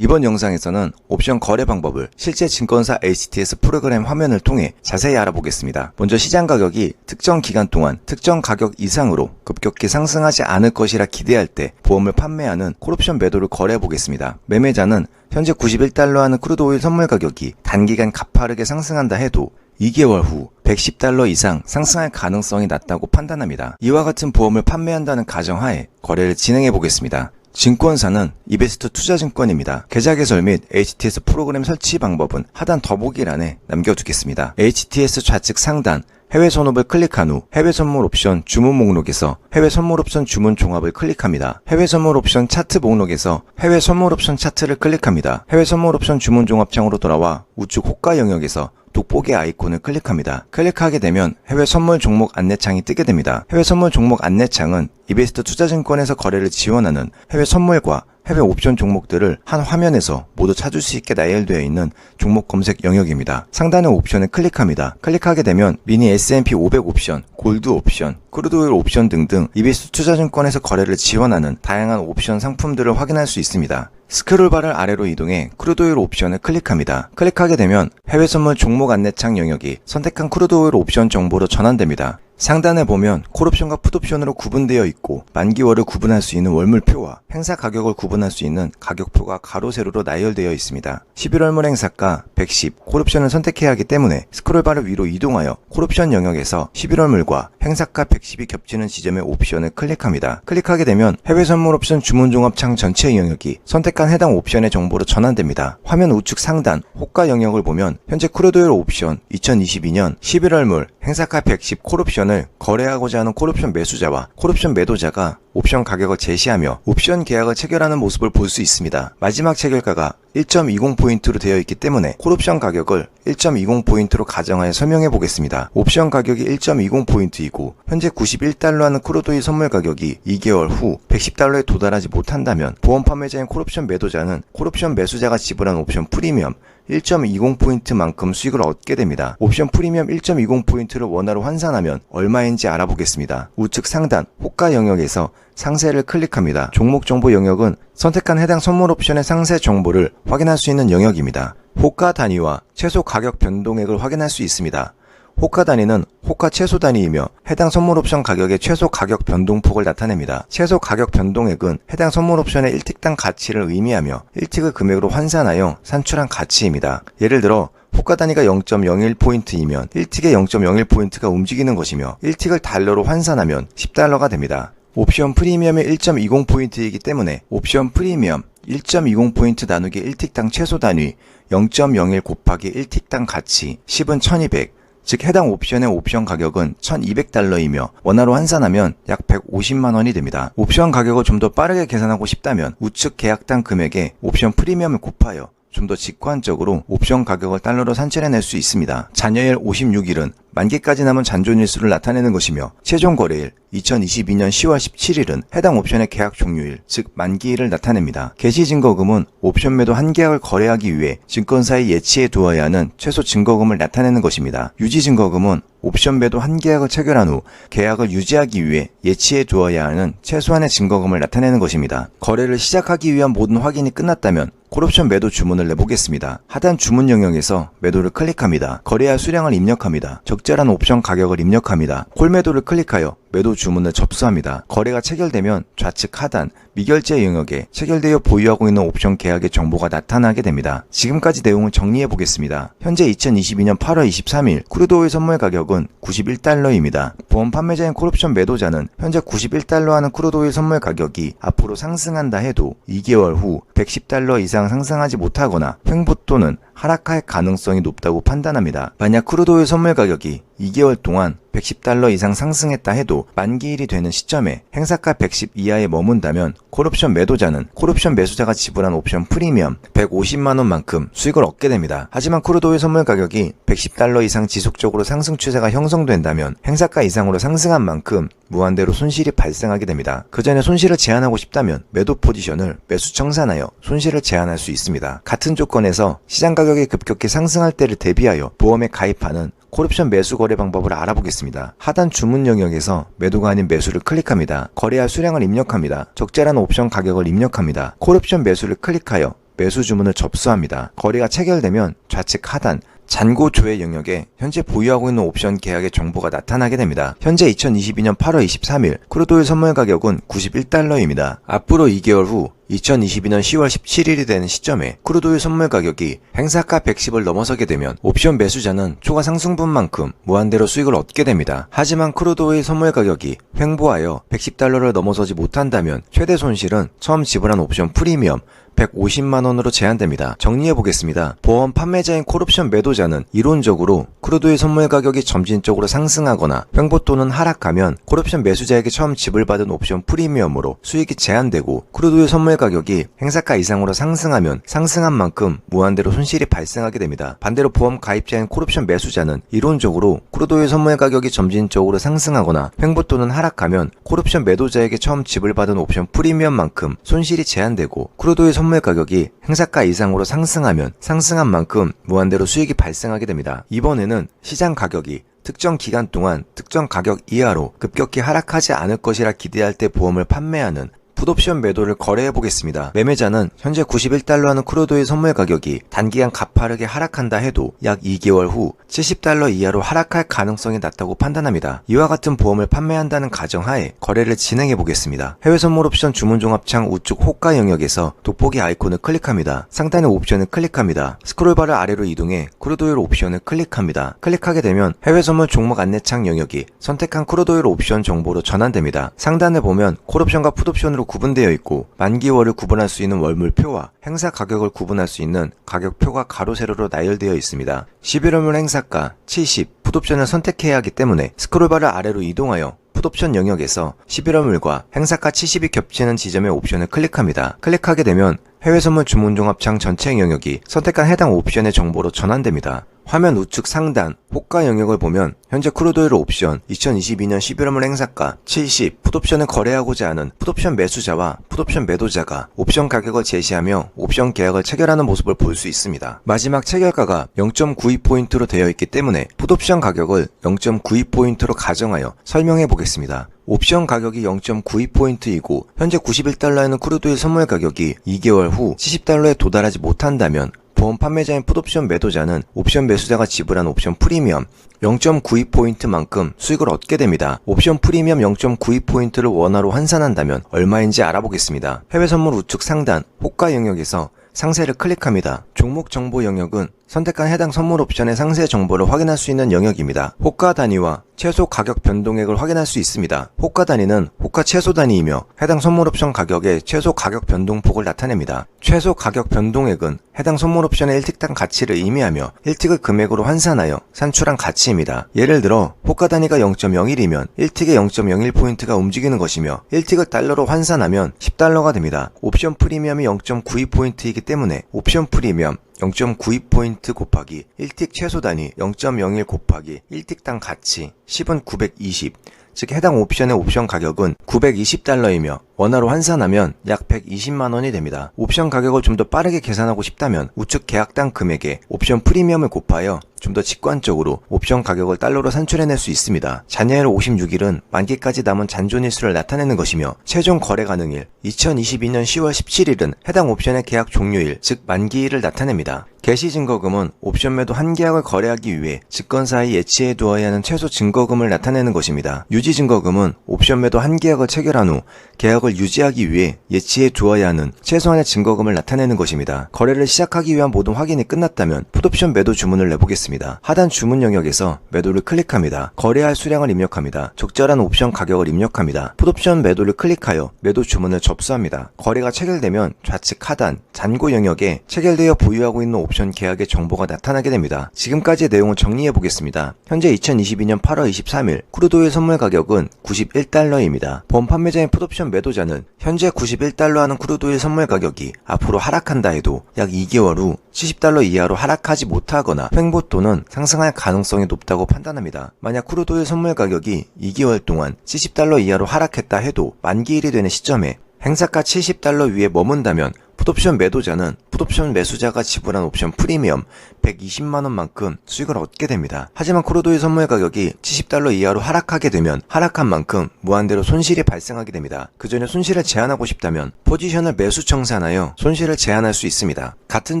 이번 영상에서는 옵션 거래 방법을 실제 증권사 HTS 프로그램 화면을 통해 자세히 알아보겠습니다. 먼저 시장 가격이 특정 기간 동안 특정 가격 이상으로 급격히 상승하지 않을 것이라 기대할 때 보험을 판매하는 콜옵션 매도를 거래해 보겠습니다. 매매자는 현재 91달러 하는 크루드 오일 선물 가격이 단기간 가파르게 상승한다 해도 2개월 후 110달러 이상 상승할 가능성이 낮다고 판단합니다. 이와 같은 보험을 판매한다는 가정하에 거래를 진행해 보겠습니다. 증권사는 이베스트 투자증권입니다. 계좌 개설 및 HTS 프로그램 설치 방법은 하단 더보기란에 남겨두겠습니다. HTS 좌측 상단 해외 선업을 클릭한 후 해외 선물 옵션 주문 목록에서 해외 선물 옵션 주문 종합을 클릭합니다. 해외 선물 옵션 차트 목록에서 해외 선물 옵션 차트를 클릭합니다. 해외 선물 옵션 주문 종합 창으로 돌아와 우측 호가 영역에서 돋보기 아이콘을 클릭합니다. 클릭하게 되면 해외 선물 종목 안내창이 뜨게 됩니다. 해외 선물 종목 안내창은 이베스트 투자증권에서 거래를 지원하는 해외 선물과 해외 옵션 종목들을 한 화면에서 모두 찾을 수 있게 나열되어 있는 종목 검색 영역입니다. 상단의 옵션을 클릭합니다. 클릭하게 되면 미니 S&P 500 옵션, 골드 옵션, 크루드 오일 옵션 등등 이베스트 투자증권에서 거래를 지원하는 다양한 옵션 상품들을 확인할 수 있습니다. 스크롤바를 아래로 이동해 크루드 오일 옵션을 클릭합니다. 클릭하게 되면 해외 선물 종목 안내창 영역이 선택한 크루드 오일 옵션 정보로 전환됩니다. 상단에 보면 콜옵션과 풋옵션으로 구분되어 있고 만기월을 구분할 수 있는 월물표와 행사 가격을 구분할 수 있는 가격표가 가로 세로로 나열되어 있습니다. 11월물 행사가 110 콜옵션을 선택해야 하기 때문에 스크롤바를 위로 이동하여 콜옵션 영역에서 11월물과 행사가 110이 겹치는 지점의 옵션을 클릭합니다. 클릭하게 되면 해외 선물 옵션 주문 종합 창 전체 영역이 선택한 해당 옵션의 정보로 전환됩니다. 화면 우측 상단 호가 영역을 보면 현재 크루드 오일 옵션 2022년 11월물 행사가 110 콜옵션 을 거래하고자 하는 콜옵션 매수자와 콜옵션 매도자가 옵션 가격을 제시하며 옵션 계약을 체결하는 모습을 볼 수 있습니다. 마지막 체결가가 1.20포인트로 되어 있기 때문에 콜옵션 가격을 1.20포인트로 가정하여 설명해 보겠습니다. 옵션 가격이 1.20포인트이고 현재 91달러 하는 크루드 오일 선물 가격이 2개월 후 110달러에 도달하지 못한다면 보험 판매자인 콜옵션 매도자는 콜옵션 매수자가 지불한 옵션 프리미엄 1.20포인트만큼 수익을 얻게 됩니다. 옵션 프리미엄 1.20포인트를 원화로 환산하면 얼마인지 알아보겠습니다. 우측 상단 호가 영역에서 상세를 클릭합니다. 종목 정보 영역은 선택한 해당 선물 옵션의 상세 정보를 확인할 수 있는 영역입니다. 호가 단위와 최소 가격 변동액을 확인할 수 있습니다. 호가 단위는 호가 최소 단위이며 해당 선물 옵션 가격의 최소 가격 변동폭을 나타냅니다. 최소 가격 변동액은 해당 선물 옵션의 1틱당 가치를 의미하며 1틱을 금액으로 환산하여 산출한 가치입니다. 예를 들어 호가 단위가 0.01포인트이면 1틱의 0.01포인트가 움직이는 것이며 1틱을 달러로 환산하면 10달러가 됩니다. 옵션 프리미엄이 1.20포인트이기 때문에 옵션 프리미엄 1.20포인트 나누기 1틱당 최소 단위 0.01 곱하기 1틱당 가치 10은 1200 즉 해당 옵션의 옵션 가격은 1200달러이며 원화로 환산하면 약 150만원이 됩니다. 옵션 가격을 좀 더 빠르게 계산하고 싶다면 우측 계약당 금액에 옵션 프리미엄을 곱하여 좀 더 직관적으로 옵션 가격을 달러로 산출해낼 수 있습니다. 잔여일 56일은 만기까지 남은 잔존일수를 나타내는 것이며 최종 거래일 2022년 10월 17일은 해당 옵션의 계약 종료일, 즉 만기일을 나타냅니다. 개시 증거금은 옵션 매도 한 계약을 거래하기 위해 증권사에 예치해 두어야 하는 최소 증거금을 나타내는 것입니다. 유지 증거금은 옵션 매도 한 계약을 체결한 후 계약을 유지하기 위해 예치해 두어야 하는 최소한의 증거금을 나타내는 것입니다. 거래를 시작하기 위한 모든 확인이 끝났다면 콜옵션 매도 주문을 내보겠습니다. 하단 주문 영역에서 매도를 클릭합니다. 거래할 수량을 입력합니다. 적절한 옵션 가격을 입력합니다. 콜 매도를 클릭하여 매도 주문을 접수합니다. 거래가 체결되면 좌측 하단 미결제 영역에 체결되어 보유하고 있는 옵션 계약의 정보가 나타나게 됩니다. 지금까지 내용을 정리해 보겠습니다. 현재 2022년 8월 23일 크루드 오일 선물 가격은 91달러입니다. 보험 판매자인 콜옵션 매도자는 현재 91달러 하는 크루드 오일 선물 가격이 앞으로 상승한다 해도 2개월 후 110달러 이상 상승하지 못하거나 횡보 또는 하락할 가능성이 높다고 판단합니다. 만약 크루드 오일 선물 가격이 2개월 동안 110달러 이상 상승했다 해도 만기일이 되는 시점에 행사가 110 이하에 머문다면 콜옵션 매도자는 콜옵션 매수자가 지불한 옵션 프리미엄 150만원만큼 수익을 얻게 됩니다. 하지만 크루드 오일 선물 가격이 110달러 이상 지속적으로 상승 추세가 형성된다면 행사가 이상으로 상승한 만큼 무한대로 손실이 발생하게 됩니다. 그 전에 손실을 제한하고 싶다면 매도 포지션을 매수 청산하여 손실을 제한할 수 있습니다. 같은 조건에서 시장 가격이 급격히 상승할 때를 대비하여 보험에 가입하는 콜옵션 매수 거래 방법을 알아보겠습니다. 하단 주문 영역에서 매도가 아닌 매수를 클릭합니다. 거래할 수량을 입력합니다. 적절한 옵션 가격을 입력합니다. 콜옵션 매수를 클릭하여 매수 주문을 접수합니다. 거래가 체결되면 좌측 하단 잔고 조회 영역에 현재 보유하고 있는 옵션 계약의 정보가 나타나게 됩니다. 현재 2022년 8월 23일 크루드오일 선물 가격은 91달러입니다. 앞으로 2개월 후 2022년 10월 17일이 되는 시점에 크루드오일 선물 가격이 행사가 110을 넘어서게 되면 옵션 매수자는 초과 상승분만큼 무한대로 수익을 얻게 됩니다. 하지만 크루드오일 선물 가격이 횡보하여 110달러를 넘어서지 못한다면 최대 손실은 처음 지불한 옵션 프리미엄 150만원으로 제한됩니다. 정리해보겠습니다. 보험 판매자인 콜옵션 매도자는 이론적으로 크루드오일 선물 가격이 점진적으로 상승하거나 횡보 또는 하락하면 콜옵션 매수자에게 처음 지불받은 옵션 프리미엄으로 수익이 제한되고 크루드오일 선물 가격이 행사가 이상으로 상승하면 상승한 만큼 무한대로 손실이 발생하게 됩니다. 반대로 보험 가입자인 콜옵션 매수자는 이론적으로 크루드오일 선물 가격이 점진적으로 상승하거나 횡보 또는 하락하면 콜옵션 매도자에게 처음 지불받은 옵션 프리미엄만큼 손실이 제한되고 크루드오일 선물 가격이 행사가 이상으로 상승하면 상승한 만큼 무한대로 수익이 발생하게 됩니다. 이번에는 시장 가격이 특정 기간 동안 특정 가격 이하로 급격히 하락하지 않을 것이라 기대할 때 보험을 판매하는 풋옵션 매도를 거래해 보겠습니다. 매매자는 현재 91달러 하는 크루드오일 선물 가격이 단기간 가파르게 하락한다 해도 약 2개월 후 70달러 이하로 하락할 가능성이 낮다고 판단합니다. 이와 같은 보험을 판매한다는 가정하에 거래를 진행해 보겠습니다. 해외 선물 옵션 주문 종합창 우측 호가 영역에서 돋보기 아이콘을 클릭합니다. 상단의 옵션을 클릭합니다. 스크롤바를 아래로 이동해 크루드오일 옵션을 클릭합니다. 클릭하게 되면 해외 선물 종목 안내창 영역이 선택한 크루드오일 옵션 정보로 전환됩니다. 상단에 보면 콜옵션과 풋옵션으로 구분되어 있고 만기월을 구분할 수 있는 월물표와 행사 가격을 구분할 수 있는 가격표가 가로 세로로 나열되어 있습니다. 11월물 행사가 70, 풋옵션을 선택해야 하기 때문에 스크롤바를 아래로 이동하여 풋옵션 영역에서 11월물과 행사가 70이 겹치는 지점의 옵션을 클릭합니다. 클릭하게 되면 해외 선물 주문 종합창 전체 영역이 선택한 해당 옵션의 정보로 전환됩니다. 화면 우측 상단 호가 영역을 보면 현재 크루드오일 옵션 2022년 11월물 행사가 70 풋옵션을 거래하고자 하는 풋옵션 매수자와 풋옵션 매도자가 옵션 가격을 제시하며 옵션 계약을 체결하는 모습을 볼 수 있습니다. 마지막 체결가가 0.92포인트로 되어 있기 때문에 풋옵션 가격을 0.92포인트로 가정하여 설명해 보겠습니다. 옵션 가격이 0.92포인트이고 현재 91달러에는 크루드오일 선물 가격이 2개월 후 70달러에 도달하지 못한다면 보험 판매자인 풋옵션 매도자는 옵션 매수자가 지불한 옵션 프리미엄 0.92포인트만큼 수익을 얻게 됩니다. 옵션 프리미엄 0.92포인트를 원화로 환산한다면 얼마인지 알아보겠습니다. 해외 선물 우측 상단 호가 영역에서 상세를 클릭합니다. 종목 정보 영역은 선택한 해당 선물 옵션의 상세 정보를 확인할 수 있는 영역입니다. 호가 단위와 최소 가격 변동액을 확인할 수 있습니다. 호가 단위는 호가 최소 단위이며 해당 선물 옵션 가격의 최소 가격 변동폭을 나타냅니다. 최소 가격 변동액은 해당 선물 옵션의 1틱당 가치를 의미하며 1틱을 금액으로 환산하여 산출한 가치입니다. 예를 들어 호가 단위가 0.01이면 1틱에 0.01포인트가 움직이는 것이며 1틱을 달러로 환산하면 10달러가 됩니다. 옵션 프리미엄이 0.92포인트이기 때문에 옵션 프리미엄 0.92포인트 곱하기 1틱 최소 단위 0.01 곱하기 1틱당 가치 10은 920, 즉 해당 옵션의 옵션 가격은 920달러이며 원화로 환산하면 약 120만원이 됩니다. 옵션 가격을 좀 더 빠르게 계산하고 싶다면 우측 계약당 금액에 옵션 프리미엄을 곱하여 좀 더 직관적으로 옵션 가격을 달러로 산출해낼 수 있습니다. 잔여일 56일은 만기까지 남은 잔존일수를 나타내는 것이며 최종 거래 가능일 2022년 10월 17일은 해당 옵션의 계약 종료일, 즉 만기일을 나타냅니다. 개시 증거금은 옵션 매도 한 계약을 거래하기 위해 증권사에 예치해 두어야 하는 최소 증거금을 나타내는 것입니다. 유지 증거금은 옵션 매도 한 계약을 체결한 후 계약을 유지하기 위해 예치해 두어야 하는 최소한의 증거금을 나타내는 것입니다. 거래를 시작하기 위한 모든 확인이 끝났다면 풋옵션 매도 주문을 내보겠습니다. 하단 주문 영역에서 매도를 클릭합니다. 거래할 수량을 입력합니다. 적절한 옵션 가격을 입력합니다. 풋옵션 매도를 클릭하여 매도 주문을 접수합니다. 거래가 체결되면 좌측 하단 잔고 영역에 체결되어 보유하고 있는 옵션 계약의 정보가 나타나게 됩니다. 지금까지의 내용을 정리해 보겠습니다. 현재 2022년 8월 23일 크루드오일 선물 가격은 91달러입니다. 보험 판매자인 풋옵션 매도자는 현재 91달러 하는 크루드오일 선물 가격이 앞으로 하락한다 해도 약 2개월 후 70달러 이하로 하락하지 못하거나 횡보 또는 상승할 가능성이 높다고 판단합니다. 만약 크루드오일 선물 가격이 2개월 동안 70달러 이하로 하락했다 해도 만기일이 되는 시점에 행사가 70달러 위에 머문다면 풋옵션 매도자는 풋옵션 매수자가 지불한 옵션 프리미엄 120만원만큼 수익을 얻게 됩니다. 하지만 크루드오일 선물 가격이 $70 이하로 하락하게 되면 하락한 만큼 무한대로 손실이 발생하게 됩니다. 그 전에 손실을 제한하고 싶다면 포지션을 매수 청산하여 손실을 제한할 수 있습니다. 같은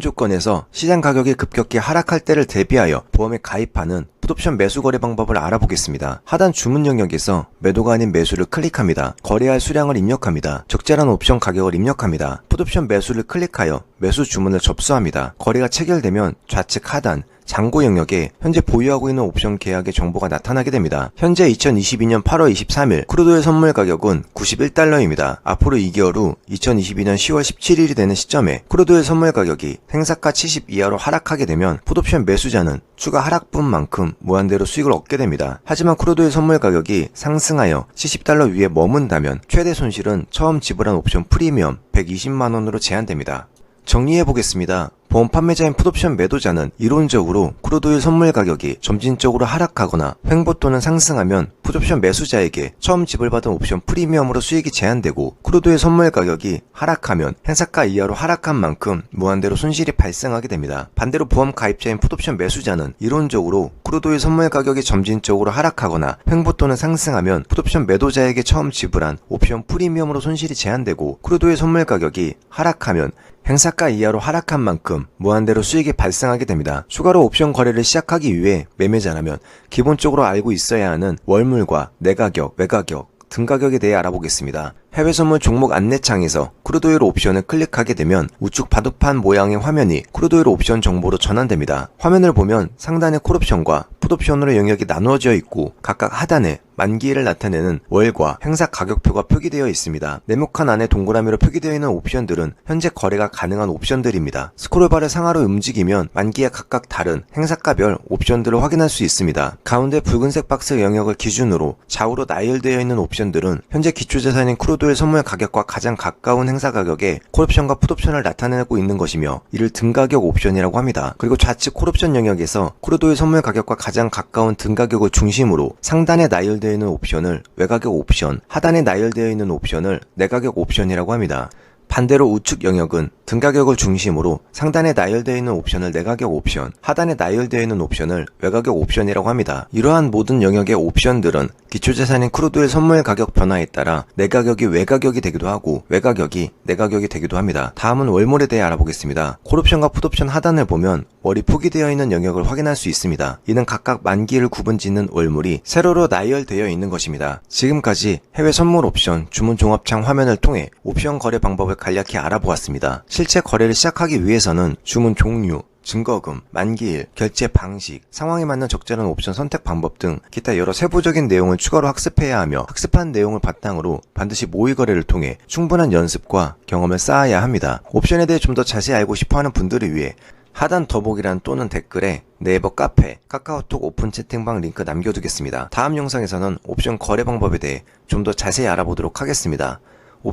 조건에서 시장 가격이 급격히 하락할 때를 대비하여 보험에 가입하는 풋옵션 매수 거래 방법을 알아보겠습니다. 하단 주문 영역에서 매도가 아닌 매수를 클릭합니다. 거래할 수량을 입력합니다. 적절한 옵션 가격을 입력합니다. 풋옵션 매수를 클릭하여 매수 주문을 접수합니다. 거래가 체결되면 좌측 하단 잔고 영역에 현재 보유하고 있는 옵션 계약의 정보가 나타나게 됩니다. 현재 2022년 8월 23일 크루드오일 선물 가격은 $91입니다. 앞으로 2개월 후 2022년 10월 17일이 되는 시점에 크루드오일 선물 가격이 행사가 70 이하로 하락하게 되면 풋옵션 매수자는 추가 하락분만큼 무한대로 수익을 얻게 됩니다. 하지만 크루드오일 선물 가격이 상승하여 $70 위에 머문다면 최대 손실은 처음 지불한 옵션 프리미엄 120만원으로 제한됩니다. 정리해보겠습니다. 보험 판매자인 풋옵션 매도자는 이론적으로 크루드오일 선물 가격이 점진적으로 하락하거나 횡보 또는 상승하면 풋옵션 매수자에게 처음 지불받은 옵션 프리미엄으로 수익이 제한되고 크루드오일 선물 가격이 하락하면 행사가 이하로 하락한 만큼 무한대로 손실이 발생하게 됩니다. 반대로 보험 가입자인 풋옵션 매수자는 이론적으로 크루드오일 선물 가격이 점진적으로 하락하거나 횡보 또는 상승하면 풋옵션 매도자에게 처음 지불한 옵션 프리미엄으로 손실이 제한되고 크루드오일 선물 가격이 하락하면 행사가 이하로 하락한 만큼 무한대로 수익이 발생하게 됩니다. 추가로 옵션 거래를 시작하기 위해 매매자라면 기본적으로 알고 있어야 하는 월물과 내가격, 외가격, 등가격에 대해 알아보겠습니다. 해외 선물 종목 안내창에서 크루드오일 옵션을 클릭하게 되면 우측 바둑판 모양의 화면이 크루드오일 옵션 정보로 전환됩니다. 화면을 보면 상단에 콜옵션과 풋옵션으로 영역이 나누어져 있고 각각 하단에 만기일을 나타내는 월과 행사 가격표가 표기되어 있습니다. 네모칸 안에 동그라미로 표기되어 있는 옵션들은 현재 거래가 가능한 옵션들입니다. 스크롤바를 상하로 움직이면 만기에 각각 다른 행사가별 옵션들을 확인할 수 있습니다. 가운데 붉은색 박스 영역을 기준으로 좌우로 나열되어 있는 옵션들은 현재 기초자산인 크루드오일 선물 가격과 가장 가까운 행사 가격에 콜옵션과 풋옵션을 나타내고 있는 것이며 이를 등가격 옵션이라고 합니다. 그리고 좌측 콜옵션 영역에서 크루드오일 선물 가격과 가장 가까운 등가격을 중심으로 상단에 나열되어 있는 옵션을 외가격 옵션, 하단에 나열되어 있는 옵션을 내가격 옵션이라고 합니다. 반대로 우측 영역은 등가격을 중심으로 상단에 나열되어 있는 옵션을 내가격 옵션, 하단에 나열되어 있는 옵션을 외가격 옵션이라고 합니다. 이러한 모든 영역의 옵션들은 기초자산인 크루드오일 선물 가격 변화에 따라 내가격이 외가격이 되기도 하고 외가격이 내가격이 되기도 합니다. 다음은 월물에 대해 알아보겠습니다. 콜옵션과 풋옵션 하단을 보면 월이 표기되어 있는 영역을 확인할 수 있습니다. 이는 각각 만기를 구분짓는 월물이 세로로 나열되어 있는 것입니다. 지금까지 해외 선물 옵션 주문 종합창 화면을 통해 옵션 거래 방법을 간략히 알아보았습니다. 실제 거래를 시작하기 위해서는 주문 종류, 증거금, 만기일, 결제 방식, 상황에 맞는 적절한 옵션 선택 방법 등 기타 여러 세부적인 내용을 추가로 학습해야 하며 학습한 내용을 바탕으로 반드시 모의 거래를 통해 충분한 연습과 경험을 쌓아야 합니다. 옵션에 대해 좀 더 자세히 알고 싶어하는 분들을 위해 하단 더보기란 또는 댓글에 네이버 카페, 카카오톡 오픈 채팅방 링크 남겨두겠습니다. 다음 영상에서는 옵션 거래 방법에 대해 좀 더 자세히 알아보도록 하겠습니다.